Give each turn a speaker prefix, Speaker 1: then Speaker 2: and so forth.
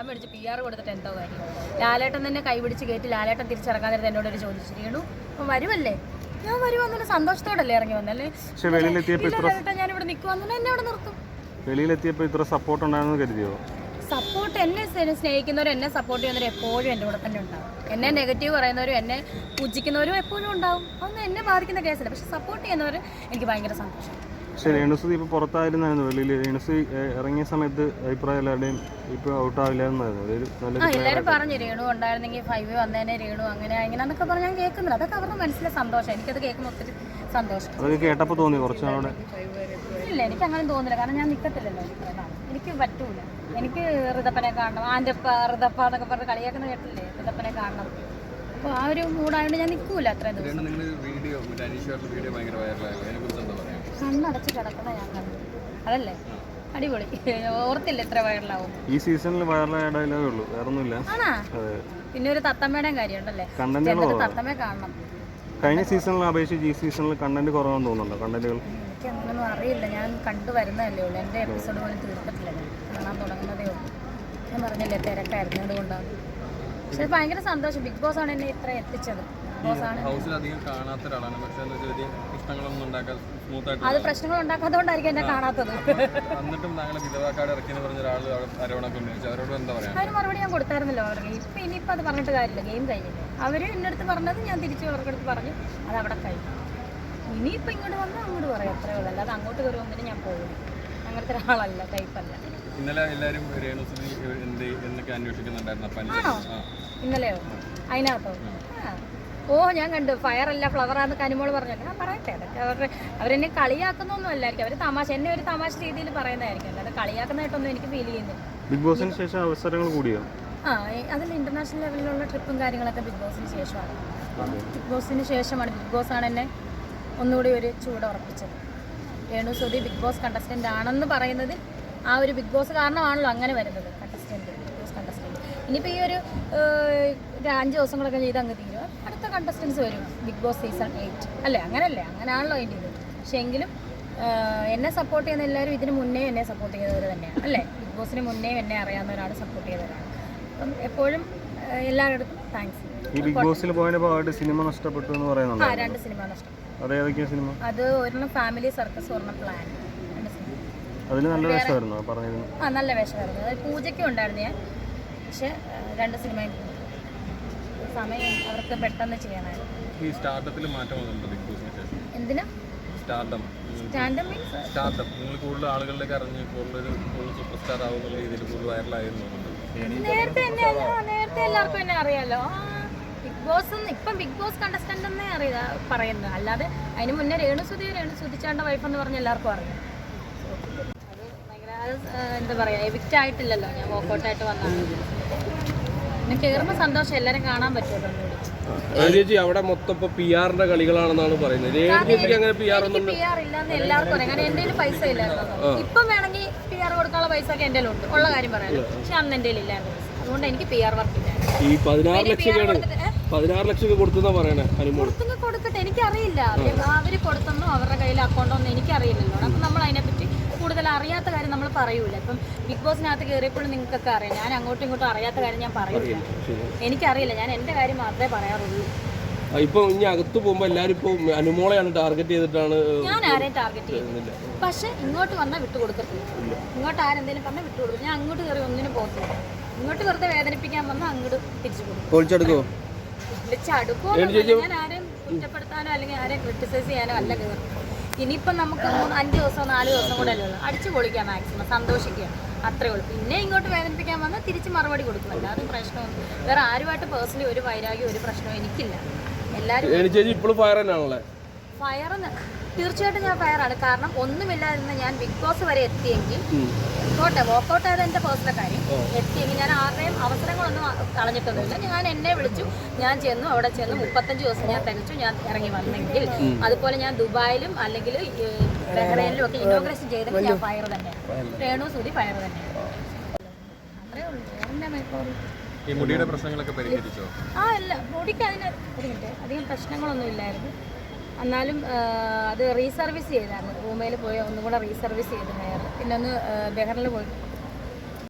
Speaker 1: മേടിച്ച് PR കൊടുത്തിട്ട് എന്തോ കാര്യം. ലാലേട്ടൻ തന്നെ കൈപിടിച്ച് കയറ്റി ലാലേട്ടൻ തിരിച്ചിറങ്ങാൻ നേരത്തെ എന്നോട് ഒരു ചോദിച്ചു, രേണു അപ്പം വരുമല്ലേ? ഞാൻ വരുവാന്നല്ല സന്തോഷത്തോടല്ലേ ഇറങ്ങി വന്നല്ലേ. ഞാനിവിടെ നിൽക്കുവാന്ന് എന്നെ ഇവിടെ നിർത്തും.
Speaker 2: വെളിയിലെത്തിയപ്പോൾ ഇത്ര സപ്പോർട്ട് ഉണ്ടായിരുന്നു കരുതിയോ?
Speaker 1: സപ്പോർട്ട് എന്നെ സ്നേഹിക്കുന്നവരും എന്നെ സപ്പോർട്ട് ചെയ്യുന്നവരും എപ്പോഴും എൻ്റെ കൂടെ തന്നെ ഉണ്ടാവും. എന്നെ നെഗറ്റീവ് പറയുന്നവരും എന്നെ പൂജിക്കുന്നവരും എപ്പോഴും ഉണ്ടാവും. അതൊന്നും എന്നെ ബാധിക്കുന്ന കേസല്ല. പക്ഷെ സപ്പോർട്ട് ചെയ്യുന്നവർ എനിക്ക് ഭയങ്കര സന്തോഷം.
Speaker 2: പക്ഷേ രേണുസുതി ഇപ്പോൾ പുറത്തായിരുന്നായിരുന്നു വെളിയിൽ. രേണുസുതി ഇറങ്ങിയ സമയത്ത് അഭിപ്രായം എല്ലാവരുടെയും ഇപ്പോൾ ഔട്ടാവില്ലായിരുന്നായിരുന്നു.
Speaker 1: എല്ലാവരും പറഞ്ഞു രേണു ഉണ്ടായിരുന്നെങ്കിൽ 5 വന്നേനെ, രേണു അങ്ങനെ ഇങ്ങനെന്നൊക്കെ പറഞ്ഞ് ഞാൻ കേൾക്കുന്നില്ല. അതൊക്കെ അവരുടെ മനസ്സിലെ സന്തോഷം. എനിക്കത് കേൾക്കുമ്പോൾ ഒത്തിരി സന്തോഷം.
Speaker 2: അതൊക്കെ കേട്ടപ്പോൾ തോന്നി കുറച്ചുകൂടെ?
Speaker 1: ഇല്ല, എനിക്ക് അങ്ങനെ തോന്നില്ല. കാരണം ഞാൻ നിൽക്കത്തില്ലല്ലോ. എനിക്ക് പറ്റൂല. എനിക്ക് ഋതപ്പനെ കാണണം. ഋതപ്പ എന്നൊക്കെ പറഞ്ഞ് കളിയാക്കുന്ന കേട്ടില്ലേ, ഋതപ്പനെ കാണണം. അപ്പോൾ ആ ഒരു മൂടായതുകൊണ്ട് ഞാൻ നിൽക്കൂല അത്രയും ദിവസം. കണ്ണടച്ച് കിടക്കുന്ന ഞാൻ കണ്ടു. അതല്ലേ അടിപൊളി. ഓർത്തില്ല എത്ര വൈറലാവും.
Speaker 2: ഈ സീസണിൽ വൈറലായ ഡയലോഗേ ഉള്ളൂ, വേറൊന്നുമില്ല.
Speaker 1: ആണാ? പിന്നെ ഒരു തത്തമ്മയുടെയും കാര്യമുണ്ടല്ലേ, തത്തമ്മയെ കാണണം.
Speaker 2: കഴിഞ്ഞ സീസണിൽ അപേക്ഷിച്ച് ഈ സീസണിൽ കണ്ടന്റ് കുറവാന്ന് തോന്നുന്നുണ്ടോ? കണ്ടന്റുകൾ
Speaker 1: എനിക്ക് അങ്ങനെയൊന്നും അറിയില്ല. ഞാൻ കണ്ടു വരുന്നതല്ലേ ഉള്ളൂ. എൻ്റെ എപ്പിസോഡ് പോലും തീർത്തിട്ടില്ല. ഞാൻ കാണാൻ തുടങ്ങുന്നതേ ഉള്ളൂ. ഞാൻ പറഞ്ഞില്ലേ തിരക്കായിരുന്നു, അതുകൊണ്ടാണ്. പക്ഷെ ഭയങ്കര സന്തോഷം. ബിഗ് ബോസ് ആണ് എന്നെ ഇത്ര എത്തിച്ചത്. അത് പ്രശ്നങ്ങൾ ഉണ്ടാക്കാത്തതുകൊണ്ടായിരിക്കും എന്നെ കാണാത്തത്. അതിന് മറുപടി ഞാൻ കൊടുത്തായിരുന്നല്ലോ അവർക്ക്. ഇനിയിപ്പോൾ അത് പറഞ്ഞിട്ട് കാര്യമില്ല, ഗെയിം കഴിഞ്ഞില്ല. അവർ എൻ്റെ അടുത്ത് പറഞ്ഞത് ഞാൻ തിരിച്ചു അവരുടെ അടുത്ത് പറഞ്ഞു, അത് അവിടെ കഴിഞ്ഞു. ഇനിയിപ്പോൾ ഇങ്ങോട്ട് വന്നാൽ അങ്ങോട്ട് പറയാം, അത്രേ ഉള്ളൂ. അല്ലാതെ അങ്ങോട്ട് കയറുമെന്നിന് ഞാൻ പോകും. അങ്ങനത്തെ ഒരാളല്ല, ടൈപ്പല്ല.
Speaker 3: ഇന്നലെ എല്ലാവരും എന്നൊക്കെ അന്വേഷിക്കുന്നുണ്ടായിരുന്നു.
Speaker 1: ആണോ? ഇന്നലെയോ? അതിനകത്തോ? ഓ ഞാൻ കണ്ടു. ഫയർ അല്ല ഫ്ലവറാന്ന് കനിമോള് പറഞ്ഞല്ലോ. ഞാൻ പറയട്ടെ, അതൊക്കെ അവരെന്നെ കളിയാക്കുന്നൊന്നും അല്ലായിരിക്കും. അവർ തമാശ എന്നെ ഒരു തമാശ രീതിയിൽ പറയുന്നതായിരിക്കും. അല്ലാതെ കളിയാക്കുന്നതായിട്ടൊന്നും എനിക്ക് ഫീൽ ചെയ്യുന്നില്ല.
Speaker 2: ബിഗ് ബോസിന് ശേഷം അവസരങ്ങൾ കൂടിയോ?
Speaker 1: അതിൽ ഇന്റർനാഷണൽ ലെവലിലുള്ള ട്രിപ്പും കാര്യങ്ങളൊക്കെ ബിഗ് ബോസിന് ശേഷമാണ്. ബിഗ് ബോസിന് ശേഷമാണ് ബിഗ് ബോസ് ആണ് എന്നെ ഒന്നുകൂടി ഒരു ചൂട് ഉറപ്പിച്ചത്. Renu Sudhi big boss contestant ആണെന്ന് പറയുന്നത് ആ ഒരു ബിഗ് ബോസ് കാരണമാണല്ലോ അങ്ങനെ വരുന്നത്. ബിഗ് ബോസ് കണ്ടസ്റ്റൻ്റ് ഇനിയിപ്പോൾ ഈ ഒരു 5 ദിവസങ്ങളൊക്കെ ചെയ്ത് അങ്ങ് തീരും. അടുത്ത കണ്ടസ്റ്റൻസ് വരും ബിഗ് ബോസ് സീസൺ 8 അല്ലേ? അങ്ങനെയാണല്ലോ അതിൻ്റെ ഇത്. പക്ഷേ എങ്കിലും എന്നെ സപ്പോർട്ട് ചെയ്യുന്ന എല്ലാവരും ഇതിന് മുന്നേ എന്നെ സപ്പോർട്ട് ചെയ്തവർ തന്നെയാണ് അല്ലേ? ബിഗ് ബോസിന് മുന്നേ എന്നെ അറിയാവുന്നവരാണ് സപ്പോർട്ട് ചെയ്തവരാണ്. അപ്പം എപ്പോഴും എല്ലാവരുടെ താങ്ക്സ്.
Speaker 2: ഈ ബിഗ് ബോസിൽ പോയതിന്റെ സിനിമ നഷ്ടപ്പെട്ടു എന്ന് പറയുന്നുണ്ട്.
Speaker 1: 2 സിനിമ നഷ്ടപ്പെട്ടു.
Speaker 2: അതേതൊക്കെയാണ് സിനിമ?
Speaker 1: അത് ഒരെണ്ണം ഫാമിലി സർക്കസ്, ഒരെണ്ണം പ്ലാൻ.
Speaker 2: അതിൽ നല്ല വേഷമായിരുന്നു പറഞ്ഞിരുന്നു.
Speaker 1: നല്ല വേഷമായിരുന്നു. അത് പൂജയ്ക്കും ഉണ്ടായിരുന്നു ഞാൻ. പക്ഷെ 2 സിനിമയും സമയം അവർക്ക് പെട്ടെന്ന് ചെയ്യണമായിരുന്നു.
Speaker 3: ഈ സ്റ്റാർട്ടപ്പിൽ മാറ്റം വന്നിട്ടുണ്ട് ബിഗ് ബോസിന് ശേഷം.
Speaker 1: എന്തിനാ സ്റ്റാർഡം?
Speaker 3: നിങ്ങൾ കൂടുതൽ ആളുകളിലേക്ക് അറിഞ്ഞ് കൂടുതൽ സൂപ്പർ സ്റ്റാർ ആവുന്ന രീതിയിൽ കൂടുതൽ വൈറലായിരുന്നു.
Speaker 1: നേരത്തെ എല്ലാവർക്കും എന്നെ അറിയാലോ. ബിഗ് ബോസ് ഇപ്പം ബിഗ് ബോസ് കണ്ടസ്റ്റന്റ് എന്നേ പറയുന്നത്. അല്ലാതെ അതിന് മുന്നേ രേണു സുധിച്ചാണ്ട വൈഫ് എന്ന് പറഞ്ഞ് എല്ലാവർക്കും അറിയാം. അത് ഭയങ്കര എന്താ പറയുക, എവിക്റ്റ് ആയിട്ടില്ലല്ലോ. ഞാൻ വോക്കൗട്ടായിട്ട് വന്നാണ്. പിന്നെ കയറുമ്പോൾ സന്തോഷം, എല്ലാവരും കാണാൻ പറ്റുമല്ലോ.
Speaker 4: ചേച്ചി അവിടെ മൊത്തം ഇപ്പൊ PR-ന്റെ കളികളാണെന്നാണ് പറയുന്നത്.
Speaker 1: PR ഇല്ലാന്ന് എല്ലാവർക്കും അറിയാം. കാരണം എൻ്റെ പൈസ ഇല്ലായിരുന്നു. ഇപ്പം വേണമെങ്കിൽ PR കൊടുക്കാനുള്ള പൈസ ഒക്കെ എൻ്റെ ഉണ്ട്, ഉള്ള കാര്യം പറയാം. പക്ഷെ അന്ന് എൻ്റെ ഇല്ലായിരുന്നു. അതുകൊണ്ട് എനിക്ക് PR വർക്ക് ഇല്ല.
Speaker 4: ഈ 16 ലക്ഷം കൊടുത്തെന്നാ പറയണേ.
Speaker 1: കൊടുക്കട്ടെ, എനിക്കറിയില്ല. അവര് കൊടുത്തെന്നോ അവരുടെ കയ്യിൽ അക്കൗണ്ടോ ഒന്നും എനിക്കറിയില്ലല്ലോ. അപ്പം നമ്മൾ അതിനെപ്പറ്റി കൂടുതൽ അറിയാത്ത കാര്യം നമ്മൾ പറയൂല. ഇപ്പം ബിഗ് ബോസിനകത്ത് കയറിയപ്പോഴും നിങ്ങൾക്കൊക്കെ അറിയാം. ഞാൻ അങ്ങോട്ടും ഇങ്ങോട്ടും അറിയാത്ത കാര്യം ഞാൻ പറയില്ല. എനിക്കറിയില്ല. ഞാൻ എൻ്റെ കാര്യം മാത്രമേ പറയാറുള്ളൂ.
Speaker 4: ഇപ്പൊ ഇനി അകത്ത് പോകുമ്പോ എല്ലാരും ഇപ്പൊ അനുമോളെയാണ് ടാർഗറ്റ് ചെയ്തിട്ടാണ്.
Speaker 1: ഞാൻ ആരെയും ടാർഗറ്റ് ചെയ്യുന്നില്ല. പക്ഷെ ഇങ്ങോട്ട് വന്നാൽ വിട്ടുകൊടുക്കത്തില്ല. ഇങ്ങോട്ട് ആരെന്തെങ്കിലും പറഞ്ഞാൽ വിട്ടുകൊടുക്കും. ഞാൻ അങ്ങോട്ട് കയറി ഒന്നിനും പോകത്തില്ല. ഇങ്ങോട്ട് വെറുതെ വേദനിപ്പിക്കാൻ വന്നാൽ അങ്ങോട്ട് തിരിച്ചു കൊടുക്കും. ഞാൻ ആരെയും കുറ്റപ്പെടുത്താനോ അല്ലെങ്കിൽ ആരെയും ക്രിട്ടിസൈസ് ചെയ്യാനോ അല്ല കയറും. ഇനിയിപ്പം നമുക്ക് 5 ദിവസം 4 ദിവസം കൂടെ അല്ലേ ഉള്ളൂ. അടിച്ചു പൊളിക്കാം, മാക്സിമം സന്തോഷിക്കുക, അത്രേ ഉള്ളൂ. പിന്നെ ഇങ്ങോട്ട് വേദനിപ്പിക്കാൻ വന്നാൽ തിരിച്ച് മറുപടി കൊടുക്കും. അല്ലാതെ പ്രശ്നമൊന്നും വേറെ ആരുമായിട്ട് പേഴ്സണലി ഒരു വൈരാഗ്യം ഒരു പ്രശ്നവും എനിക്കില്ല. എല്ലാവരും ഫയർ തീർച്ചയായിട്ടും ഞാൻ ഫയറാണ്. കാരണം ഒന്നുമില്ലാതിരുന്ന ഞാൻ ബിഗ് ബോസ് വരെ എത്തിയെങ്കിൽ വോക്കൗട്ട് ആയത് എൻ്റെ പേഴ്സണൽ കാര്യം. എത്തിയെങ്കിൽ ഞാൻ ആരുടെയും അവസരങ്ങളൊന്നും കളഞ്ഞിട്ടൊന്നുമില്ല. ഞാൻ എന്നെ വിളിച്ചു, ഞാൻ ചെന്നു, അവിടെ ചെന്നു 35 ദിവസം ഞാൻ തികച്ചു, ഞാൻ ഇറങ്ങി വന്നെങ്കിൽ. അതുപോലെ ഞാൻ ദുബായിലും അല്ലെങ്കിൽ ബഹ്റൈനിലും ഒക്കെ ഇനോഗ്രേഷൻ ചെയ്തെങ്കിൽ ഞാൻ ഫയർ തന്നെയാണ്. രേണു സുധി ഫയർ തന്നെയാണ്. അത്രേ ഉള്ളൂ.
Speaker 3: ഈ മുടിയുടെ പ്രശ്നങ്ങളൊക്കെ പരിഹരിച്ചോ?
Speaker 1: അല്ല, മുടിക്ക് അതിന് അധികം പ്രശ്നങ്ങളൊന്നും ഇല്ലായിരുന്നു. എന്നാലും അത് റീസർവീസ് ചെയ്തായിരുന്നു. റൂമയിൽ പോയി ഒന്നും കൂടെ റീസർവീസ് ചെയ്തിട്ടുണ്ടായിരുന്നു. പിന്നെ ഒന്ന് ബഹ്റിനിൽ പോയി